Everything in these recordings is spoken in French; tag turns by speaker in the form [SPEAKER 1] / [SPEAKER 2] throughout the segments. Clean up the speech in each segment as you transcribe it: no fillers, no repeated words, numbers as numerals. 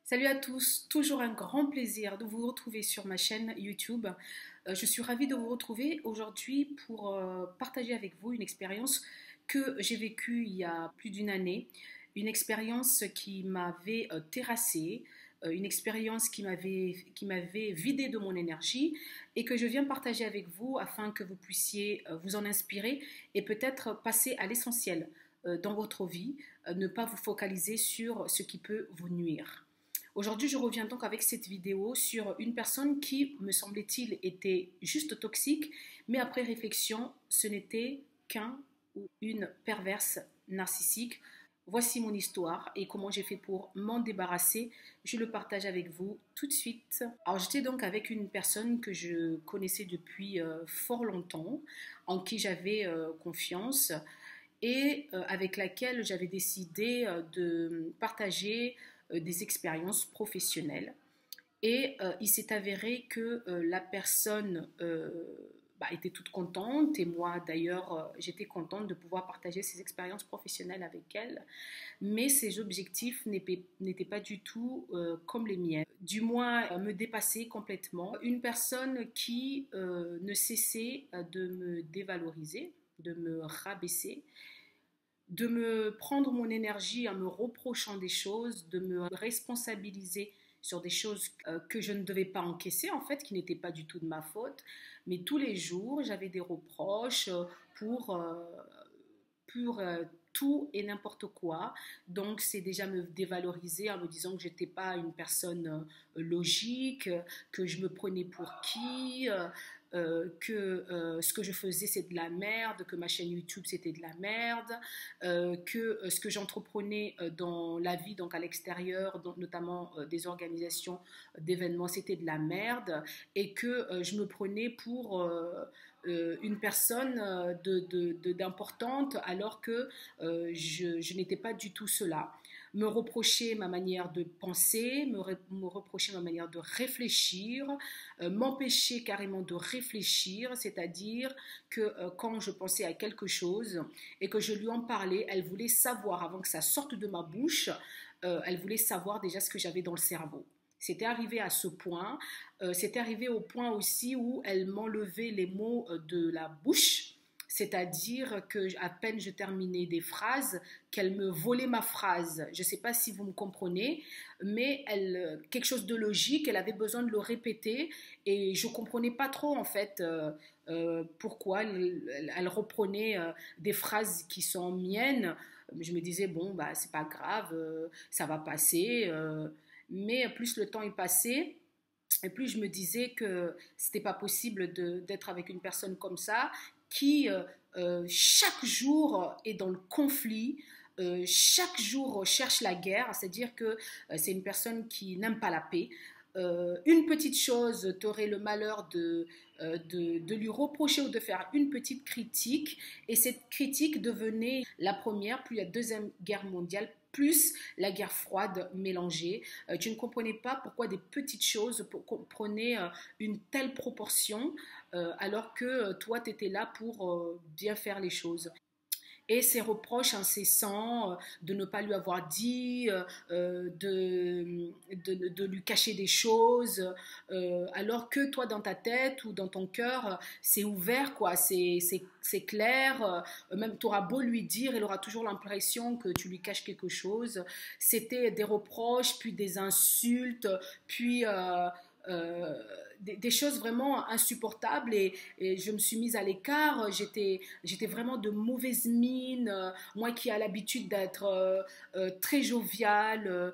[SPEAKER 1] Salut à tous, toujours un grand plaisir de vous retrouver sur ma chaîne YouTube. Je suis ravie de vous retrouver aujourd'hui pour partager avec vous une expérience que j'ai vécue il y a plus d'une année, une expérience qui m'avait terrassée, une expérience qui m'avait vidé de mon énergie et que je viens partager avec vous afin que vous puissiez vous en inspirer et peut-être passer à l'essentiel dans votre vie, ne pas vous focaliser sur ce qui peut vous nuire. Aujourd'hui, je reviens donc avec cette vidéo sur une personne qui, me semblait-il, était juste toxique, mais après réflexion, ce n'était qu'un ou une perverse narcissique. Voici mon histoire et comment j'ai fait pour m'en débarrasser. Je le partage avec vous tout de suite. Alors, j'étais donc avec une personne que je connaissais depuis fort longtemps, en qui j'avais confiance et avec laquelle j'avais décidé de partager des expériences professionnelles. Et il s'est avéré que la personne était toute contente et moi d'ailleurs j'étais contente de pouvoir partager ces expériences professionnelles avec elle, mais ses objectifs n'étaient pas du tout comme les miens, du moins me dépassaient complètement. Une personne qui ne cessait de me dévaloriser, de me rabaisser, de me prendre mon énergie en me reprochant des choses, de me responsabiliser sur des choses que je ne devais pas encaisser, en fait, qui n'étaient pas du tout de ma faute. Mais tous les jours, j'avais des reproches pour tout et n'importe quoi. Donc, c'est déjà me dévaloriser en me disant que j'étais pas une personne logique, que je me prenais pour qui, que ce que je faisais c'est de la merde, que ma chaîne YouTube c'était de la merde, que ce que j'entreprenais dans la vie, donc à l'extérieur, notamment des organisations d'événements, c'était de la merde, et que je me prenais pour une personne d'importante alors que je n'étais pas du tout cela. Me reprocher ma manière de penser, me reprocher ma manière de réfléchir, m'empêcher carrément de réfléchir, c'est-à-dire que quand je pensais à quelque chose et que je lui en parlais, elle voulait savoir, avant que ça sorte de ma bouche, elle voulait savoir déjà ce que j'avais dans le cerveau. C'était arrivé à ce point, c'était arrivé au point aussi où elle m'enlevait les mots de la bouche, c'est-à-dire que à peine je terminais des phrases, qu'elle me volait ma phrase. Je ne sais pas si vous me comprenez, mais quelque chose de logique, elle avait besoin de le répéter et je ne comprenais pas trop en fait pourquoi elle reprenait des phrases qui sont miennes. Je me disais, bon, bah, c'est pas grave, ça va passer. Mais plus le temps est passé, et plus je me disais que c'était pas possible d'être avec une personne comme ça, qui chaque jour est dans le conflit, chaque jour cherche la guerre, c'est-à-dire que c'est une personne qui n'aime pas la paix. Une petite chose, tu aurais le malheur de lui reprocher ou de faire une petite critique, et cette critique devenait la première, puis la deuxième guerre mondiale, plus la guerre froide mélangée. Tu ne comprenais pas pourquoi des petites choses prenaient une telle proportion, alors que toi, tu étais là pour bien faire les choses. Et ses reproches incessants de ne pas lui avoir dit, de lui cacher des choses, alors que toi dans ta tête ou dans ton cœur, c'est ouvert, quoi, c'est clair, même tu auras beau lui dire, il aura toujours l'impression que tu lui caches quelque chose. C'était des reproches, puis des insultes, puis euh, des choses vraiment insupportables, et je me suis mise à l'écart. J'étais vraiment de mauvaise mine, moi qui a l'habitude d'être très joviale,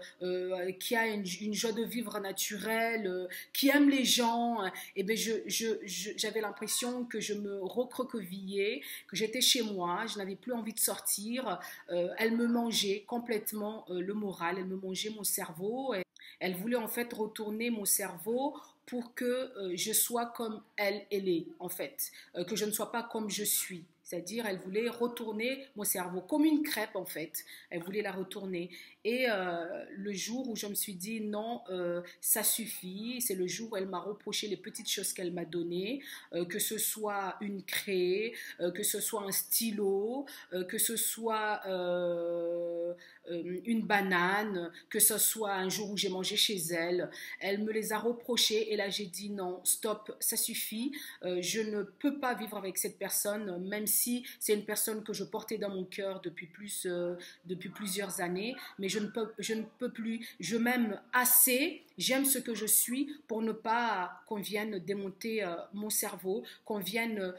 [SPEAKER 1] qui a une joie de vivre naturelle, qui aime les gens. Et ben j'avais l'impression que je me recroquevillais, que j'étais chez moi, je n'avais plus envie de sortir. Elle me mangeait complètement le moral, elle me mangeait mon cerveau. Elle voulait en fait retourner mon cerveau pour que je sois comme elle est, en fait, que je ne sois pas comme je suis. C'est-à-dire, elle voulait retourner mon cerveau comme une crêpe, en fait. Elle voulait la retourner. Et le jour où je me suis dit non, ça suffit, c'est le jour où elle m'a reproché les petites choses qu'elle m'a données, que ce soit une craie, que ce soit un stylo, que ce soit une banane, que ce soit un jour où j'ai mangé chez elle. Elle me les a reprochés et là j'ai dit non, stop, ça suffit. Je ne peux pas vivre avec cette personne, même si c'est une personne que je portais dans mon cœur depuis plusieurs années, mais je ne peux plus. Je m'aime assez, j'aime ce que je suis pour ne pas qu'on vienne démonter mon cerveau, qu'on vienne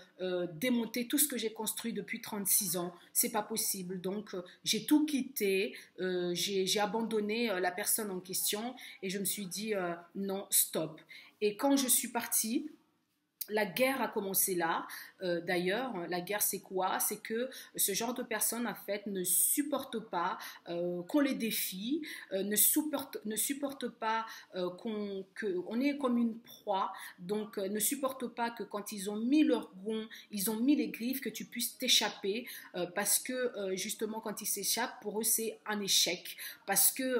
[SPEAKER 1] démonter tout ce que j'ai construit depuis 36 ans. C'est pas possible. Donc j'ai tout quitté, j'ai abandonné la personne en question et je me suis dit non, stop. Et quand je suis partie, la guerre a commencé là. D'ailleurs, la guerre, c'est quoi? C'est que ce genre de personnes, en fait, ne supportent pas qu'on les défie, ne supportent pas qu'on est comme une proie, donc ne supportent pas que quand ils ont mis leur gond, ils ont mis les griffes, que tu puisses t'échapper, parce que justement, quand ils s'échappent, pour eux, c'est un échec, parce que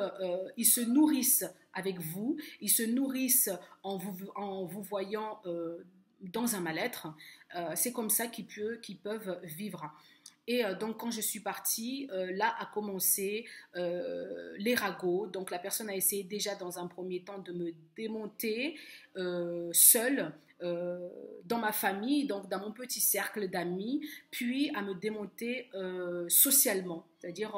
[SPEAKER 1] ils se nourrissent avec vous, ils se nourrissent en vous voyant dans un mal-être. C'est comme ça qu'ils peuvent vivre. Et donc, quand je suis partie, là a commencé les ragots. Donc, la personne a essayé déjà dans un premier temps de me démonter seule dans ma famille, donc dans mon petit cercle d'amis, puis à me démonter socialement, c'est-à-dire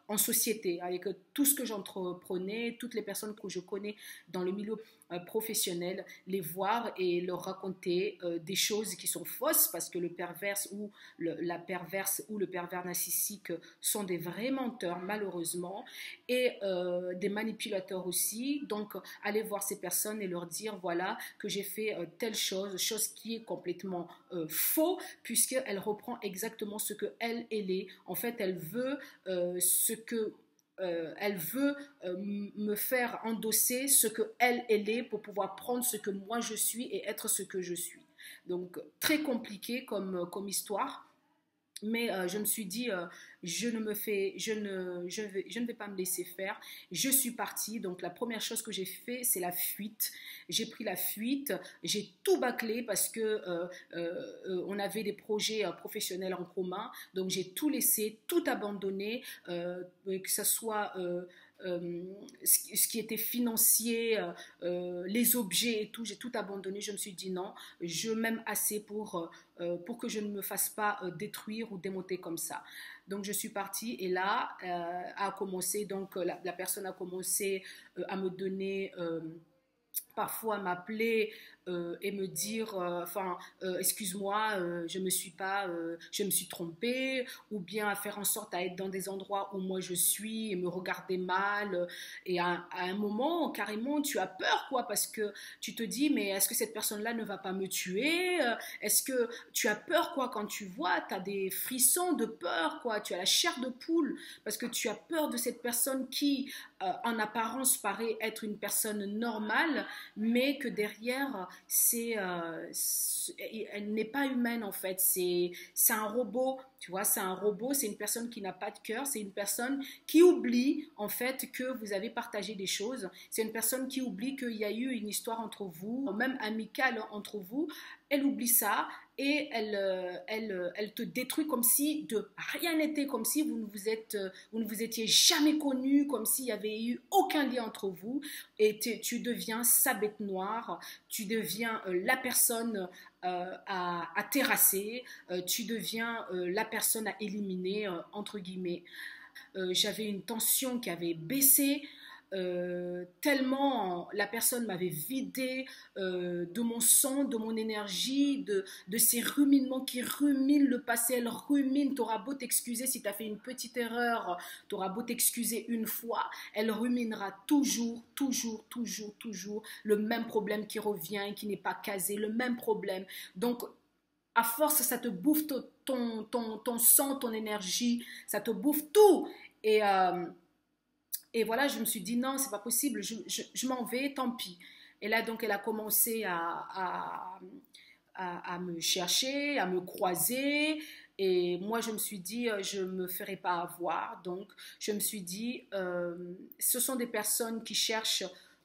[SPEAKER 1] en société, avec tout ce que j'entreprenais, toutes les personnes que je connais dans le milieu professionnel, les voir et leur raconter des choses qui sont fausses parce que le perverse ou la perverse ou le pervers narcissique sont des vrais menteurs malheureusement et des manipulateurs aussi. Donc aller voir ces personnes et leur dire voilà que j'ai fait telle chose qui est complètement faux puisqu'elle reprend exactement ce que elle est. En fait, elle veut elle veut me faire endosser ce que elle est pour pouvoir prendre ce que moi je suis et être ce que je suis. Donc très compliqué comme histoire. Mais je me suis dit, je ne vais pas me laisser faire. Je suis partie. Donc la première chose que j'ai fait, c'est la fuite. J'ai pris la fuite. J'ai tout bâclé parce que on avait des projets professionnels en commun. Donc j'ai tout laissé, tout abandonné, que ce soit ce qui était financier, les objets et tout, j'ai tout abandonné. Je me suis dit non, je m'aime assez pour que je ne me fasse pas détruire ou démonter comme ça. Donc je suis partie et là a commencé, donc la personne a commencé à me donner parfois m'appeler et me dire excuse-moi je me suis trompée ou bien à faire en sorte à être dans des endroits où moi je suis et me regarder mal et à un moment carrément tu as peur quoi parce que tu te dis mais est-ce que cette personne-là ne va pas me tuer, est-ce que tu as peur quoi quand tu vois, tu as des frissons de peur quoi, tu as la chair de poule parce que tu as peur de cette personne qui en apparence paraît être une personne normale mais que derrière, elle n'est pas humaine en fait, c'est un robot, tu vois, c'est un robot, c'est une personne qui n'a pas de cœur, c'est une personne qui oublie en fait que vous avez partagé des choses, c'est une personne qui oublie qu'il y a eu une histoire entre vous, même amicale entre vous, elle oublie ça et elle te détruit comme si de rien n'était, comme si vous ne vous étiez jamais connus, comme s'il n'y avait eu aucun lien entre vous et tu deviens sa bête noire, tu deviens la personne à terrasser, tu deviens la personne à éliminer, entre guillemets. J'avais une tension qui avait baissé, tellement la personne m'avait vidé de mon sang, de mon énergie, de ces ruminements qui ruminent le passé. Elle rumine, t'auras beau t'excuser si tu as fait une petite erreur, t'auras beau t'excuser une fois, elle ruminera toujours, toujours, toujours, toujours le même problème qui revient, qui n'est pas casé, le même problème. Donc, à force, ça te bouffe ton sang, ton énergie, ça te bouffe tout. Et voilà, je me suis dit non, c'est pas possible, je m'en vais, tant pis. Et là, donc, elle a commencé à me chercher, à me croiser. Et moi, je me suis dit, je ne me ferai pas avoir. Donc, je me suis dit, ce sont des personnes qui cherchent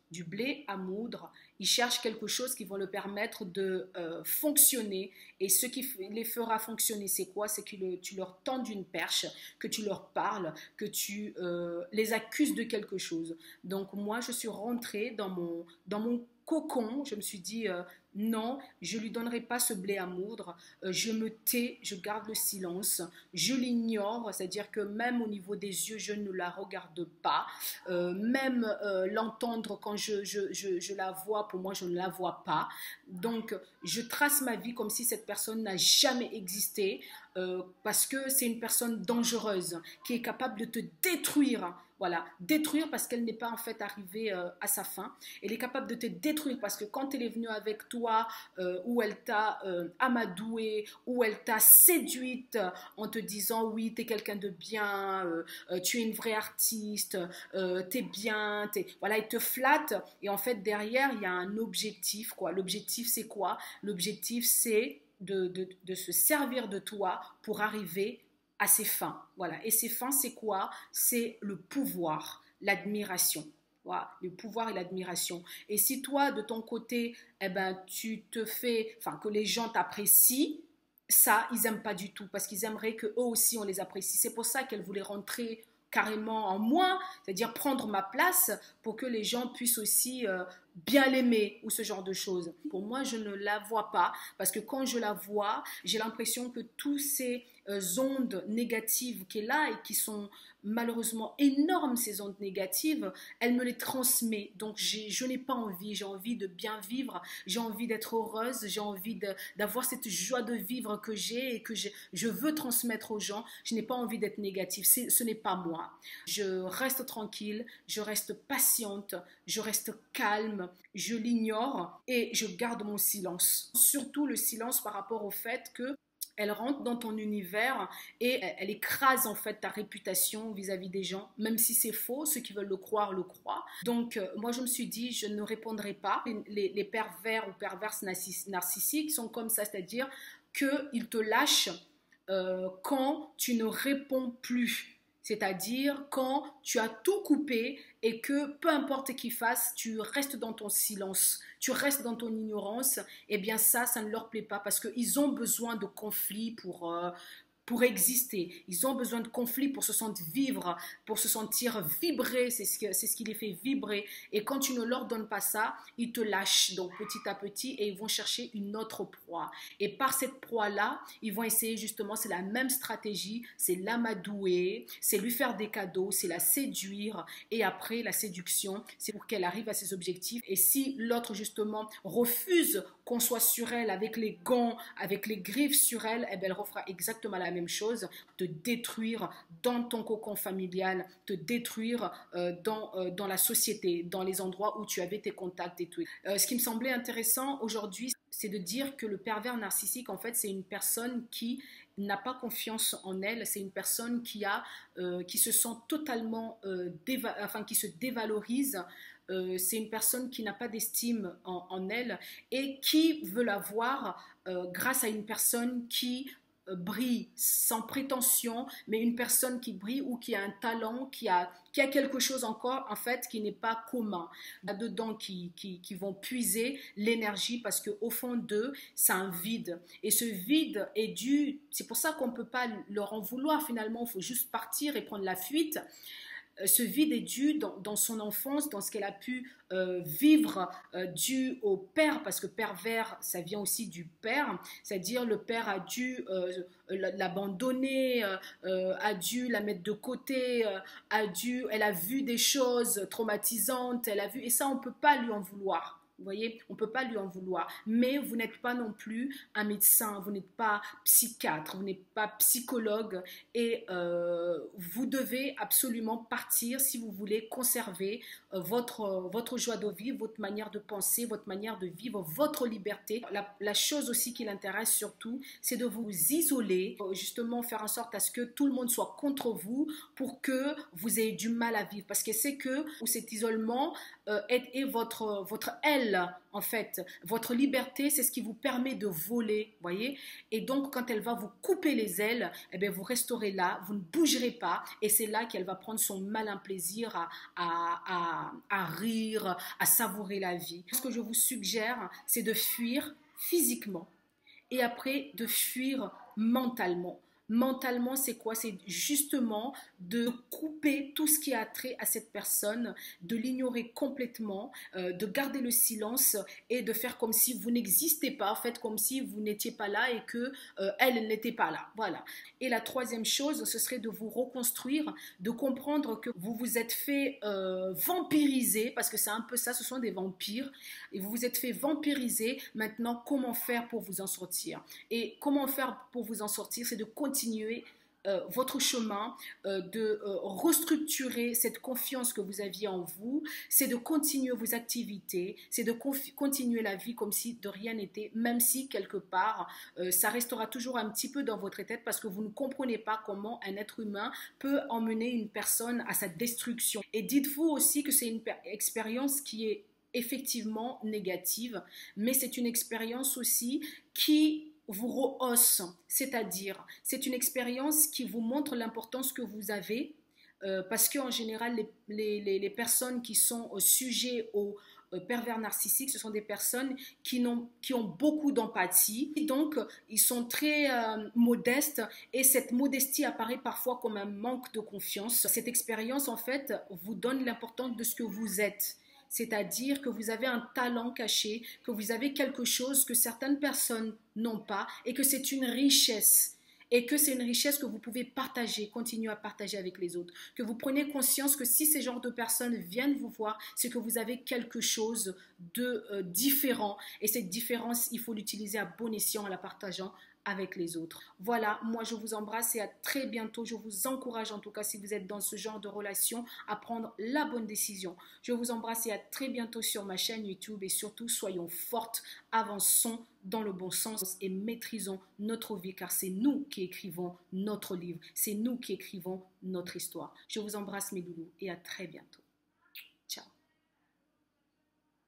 [SPEAKER 1] du blé à moudre. Ils cherchent quelque chose qui va leur permettre de fonctionner. Et ce qui les fera fonctionner, c'est quoi? C'est que tu leur tends une perche, que tu leur parles, que tu les accuses de quelque chose. Donc, moi, je suis rentrée dans mon cocon. Je me suis dit, non, je ne lui donnerai pas ce blé à moudre, je me tais, je garde le silence, je l'ignore, c'est-à-dire que même au niveau des yeux, je ne la regarde pas, même l'entendre quand je la vois, pour moi, je ne la vois pas. Donc, je trace ma vie comme si cette personne n'a jamais existé, parce que c'est une personne dangereuse, qui est capable de te détruire. Voilà, détruire parce qu'elle n'est pas en fait arrivée à sa fin. Elle est capable de te détruire parce que quand elle est venue avec toi, ou elle t'a amadoué, ou elle t'a séduite en te disant oui, t'es quelqu'un de bien, tu es une vraie artiste, t'es bien, voilà, elle te flatte et en fait derrière il y a un objectif, quoi. L'objectif c'est quoi? L'objectif c'est de se servir de toi pour arriver à ses fins. Voilà. Et ses fins, c'est quoi? C'est le pouvoir, l'admiration. Voilà, le pouvoir et l'admiration. Et si toi, de ton côté, eh ben, tu te fais, enfin, que les gens t'apprécient, ça, ils n'aiment pas du tout parce qu'ils aimeraient que eux aussi on les apprécie. C'est pour ça qu'elle voulait rentrer carrément en moi, c'est-à-dire prendre ma place pour que les gens puissent aussi bien l'aimer ou ce genre de choses. Pour moi, je ne la vois pas parce que quand je la vois, j'ai l'impression que tous ces ondes négatives qui est là et qui sont malheureusement énormes, ces ondes négatives, elle me les transmet. Donc je n'ai pas envie, j'ai envie de bien vivre, j'ai envie d'être heureuse, j'ai envie d'avoir cette joie de vivre que j'ai et que je veux transmettre aux gens. Je n'ai pas envie d'être négative, ce n'est pas moi. Je reste tranquille, je reste patiente, je reste calme, je l'ignore et je garde mon silence. Surtout le silence par rapport au fait que elle rentre dans ton univers et elle écrase en fait ta réputation vis-à-vis des gens, même si c'est faux, ceux qui veulent le croire le croient. Donc moi je me suis dit, je ne répondrai pas. Les pervers ou perverses narcissiques sont comme ça, c'est-à-dire qu'ils te lâchent quand tu ne réponds plus. C'est-à-dire quand tu as tout coupé et que peu importe qu'il fasse, tu restes dans ton silence, tu restes dans ton ignorance, eh bien ça ne leur plaît pas parce qu'ils ont besoin de conflits pour exister. Ils ont besoin de conflits pour se sentir vivre, pour se sentir vibrer, c'est ce qui les fait vibrer. Et quand tu ne leur donnes pas ça, ils te lâchent donc petit à petit et ils vont chercher une autre proie. Et par cette proie-là, ils vont essayer justement, c'est la même stratégie, c'est l'amadouer, c'est lui faire des cadeaux, c'est la séduire et après la séduction, c'est pour qu'elle arrive à ses objectifs. Et si l'autre justement refuse qu'on soit sur elle avec les gants, avec les griffes sur elle, eh bien, elle refera exactement la même chose, te détruire dans ton cocon familial, te détruire dans la société, dans les endroits où tu avais tes contacts et tout. Ce qui me semblait intéressant aujourd'hui, c'est de dire que le pervers narcissique, en fait, c'est une personne qui n'a pas confiance en elle, c'est une personne qui se sent totalement, qui se dévalorise, c'est une personne qui n'a pas d'estime en elle et qui veut l'avoir grâce à une personne qui brille sans prétention, mais une personne qui brille ou qui a un talent, qui a quelque chose encore en fait qui n'est pas commun. Là-dedans qui vont puiser l'énergie parce qu'au fond d'eux, c'est un vide. Et ce vide est dû, c'est pour ça qu'on ne peut pas leur en vouloir finalement, il faut juste partir et prendre la fuite. Ce vide est dû dans son enfance, dans ce qu'elle a pu vivre, dû au père, parce que pervers, ça vient aussi du père, c'est-à-dire le père a dû l'abandonner, a dû la mettre de côté, elle a vu des choses traumatisantes, elle a vu, et ça on ne peut pas lui en vouloir. Vous voyez, on ne peut pas lui en vouloir. Mais vous n'êtes pas non plus un médecin, vous n'êtes pas psychiatre, vous n'êtes pas psychologue et vous devez absolument partir si vous voulez conserver votre joie de vivre, votre manière de penser, votre manière de vivre, votre liberté. La chose aussi qui l'intéresse surtout, c'est de vous isoler, justement faire en sorte à ce que tout le monde soit contre vous pour que vous ayez du mal à vivre. Parce que c'est que cet isolement est votre aile ailes, en fait, votre liberté, c'est ce qui vous permet de voler, voyez. Et donc, quand elle va vous couper les ailes, eh bien, vous resterez là, vous ne bougerez pas, et c'est là qu'elle va prendre son malin plaisir à rire, à savourer la vie. Ce que je vous suggère, c'est de fuir physiquement et après de fuir mentalement. Mentalement, c'est quoi? C'est justement de couper tout ce qui a trait à cette personne, de l'ignorer complètement, de garder le silence et de faire comme si vous n'existez pas, faites comme si vous n'étiez pas là et que elle n'était pas là. Voilà. Et la troisième chose, ce serait de vous reconstruire, de comprendre que vous vous êtes fait vampiriser, parce que c'est un peu ça, ce sont des vampires, et vous vous êtes fait vampiriser. Maintenant, comment faire pour vous en sortir? Et comment faire pour vous en sortir? C'est de continuer votre chemin, de restructurer cette confiance que vous aviez en vous, c'est de continuer vos activités, c'est de continuer la vie comme si de rien n'était, même si quelque part, ça restera toujours un petit peu dans votre tête parce que vous ne comprenez pas comment un être humain peut emmener une personne à sa destruction. Et dites-vous aussi que c'est une expérience qui est effectivement négative, mais c'est une expérience aussi qui vous rehausse, c'est-à-dire c'est une expérience qui vous montre l'importance que vous avez, parce qu'en général les personnes qui sont sujets aux pervers narcissiques, ce sont des personnes qui ont beaucoup d'empathie, donc ils sont très modestes et cette modestie apparaît parfois comme un manque de confiance. Cette expérience en fait vous donne l'importance de ce que vous êtes. C'est-à-dire que vous avez un talent caché, que vous avez quelque chose que certaines personnes n'ont pas et que c'est une richesse. Et que c'est une richesse que vous pouvez partager, continuer à partager avec les autres. Que vous prenez conscience que si ces genres de personnes viennent vous voir, c'est que vous avez quelque chose de différent. Et cette différence, il faut l'utiliser à bon escient en la partageant avec les autres. Voilà, moi je vous embrasse et à très bientôt. Je vous encourage en tout cas si vous êtes dans ce genre de relation à prendre la bonne décision. Je vous embrasse et à très bientôt sur ma chaîne YouTube et surtout soyons fortes, avançons dans le bon sens et maîtrisons notre vie car c'est nous qui écrivons notre livre, c'est nous qui écrivons notre histoire. Je vous embrasse mes loulous et à très bientôt.